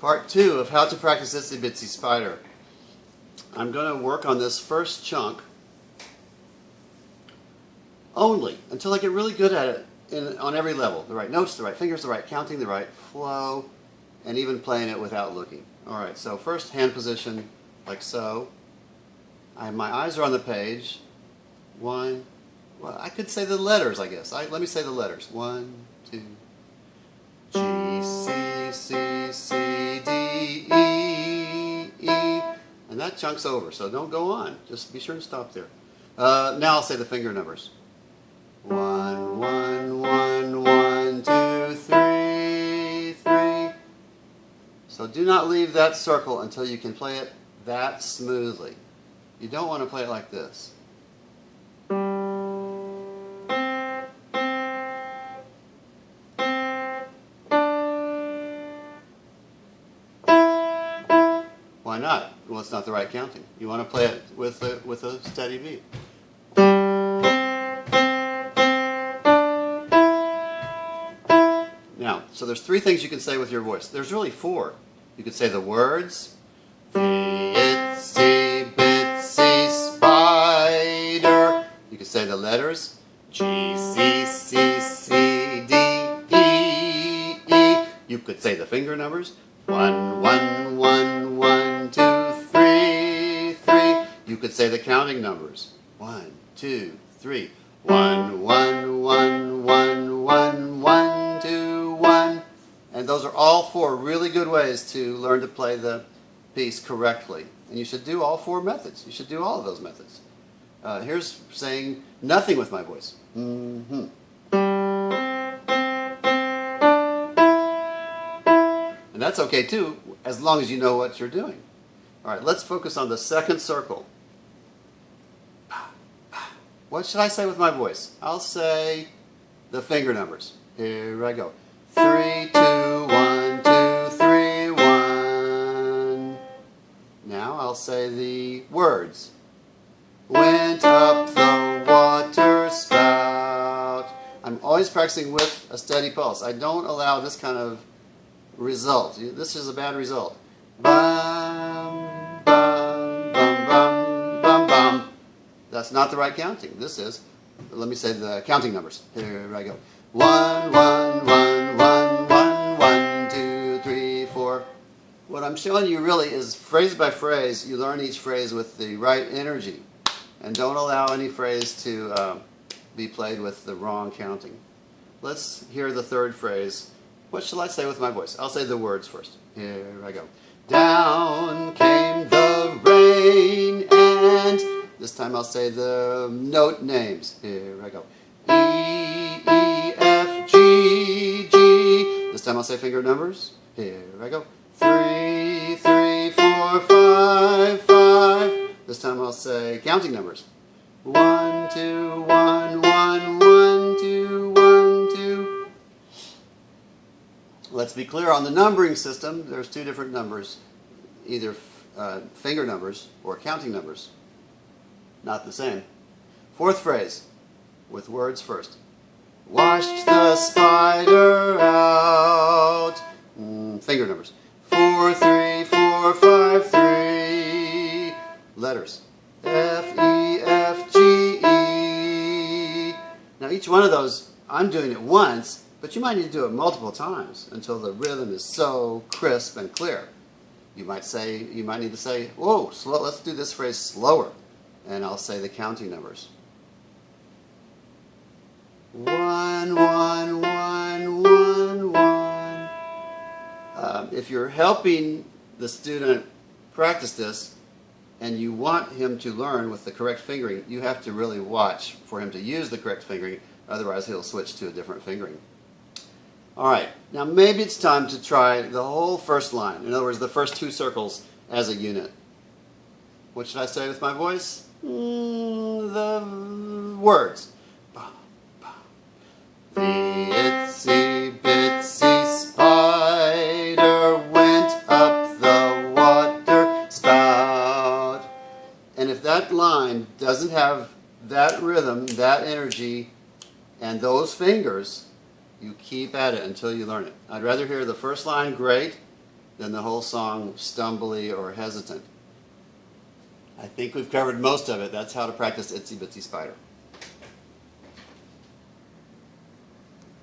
Part 2 of how to practice Itsy Bitsy Spider. I'm going to work on this first chunk only until I get really good at it on every level. The right notes, the right fingers, the right counting, the right flow, and even playing it without looking. Alright, so first hand position like so. My eyes are on the page. Well, I could say the letters, I guess. Let me say the letters. 1, 2, G, C, C, C, D, E, E. And that chunk's over, so don't go on. Just be sure to stop there. Now I'll say the finger numbers. 1, 1, 1, 1, 2, 3, 3. So do not leave that circle until you can play it that smoothly. You don't want to play it like this. Why not? Well, it's not the right counting. You want to play it with a steady beat. Now, so there's 3 things you can say with your voice. There's really 4. You could say the words. The Itsy Bitsy Spider. You could say the letters. G, C, C, C, D, E, E. You could say the finger numbers. 1, 1, 1, 1, 2, 3, 3. You could say the counting numbers. 1, 2, 3. 1, 1, 1, 1, 1, 1, 2, 1. And those are all 4 really good ways to learn to play the piece correctly. And you should do all 4 methods. You should do all of those methods. Here's saying nothing with my voice. Mm-hmm. And that's okay too, as long as you know what you're doing. Alright, let's focus on the second circle. What should I say with my voice? I'll say the finger numbers. Here I go. 3, 2, 1, 2, 3, 1. Now I'll say the words. Went up the water spout. I'm always practicing with a steady pulse. I don't allow this kind of result. This is a bad result. Bum, bum, bum, bum, bum, bum. That's not the right counting. This is. Let me say the counting numbers. Here I go. 1, 1, 1, 1, 1, 1, 2, 3, 4. What I'm showing you really is phrase by phrase. You learn each phrase with the right energy. And don't allow any phrase to be played with the wrong counting. Let's hear the third phrase. What shall I say with my voice? I'll say the words first. Here I go. Down came the rain, and this time I'll say the note names. Here I go. E, E, F, G, G. This time I'll say finger numbers. Here I go. 3, 3, 4, 5, 5. This time I'll say counting numbers. 1, 2, 1, 1, 1, 2, 1, 2. Let's be clear on the numbering system. There's 2 different numbers, either finger numbers or counting numbers. Not the same. Fourth phrase, with words first. Washed the spider out. Finger numbers. 4, 3, 4, 5, 3. Letters. F, E, F, G, E. Now each one of those, I'm doing it once, but you might need to do it multiple times until the rhythm is so crisp and clear. You might need to say, whoa, slow, let's do this phrase slower. And I'll say the counting numbers. 1, 1, 1, 1, 1. If you're helping the student practice this, and you want him to learn with the correct fingering, you have to really watch for him to use the correct fingering, otherwise he'll switch to a different fingering. Alright, now maybe it's time to try the whole first line. In other words, the first 2 circles as a unit. What should I say with my voice? The words. The Itsy Bitsy Spider went up the water spout. And if that line doesn't have that rhythm, that energy, and those fingers, you keep at it until you learn it. I'd rather hear the first line great, than the whole song stumbly or hesitant. I think we've covered most of it. That's how to practice Itsy Bitsy Spider.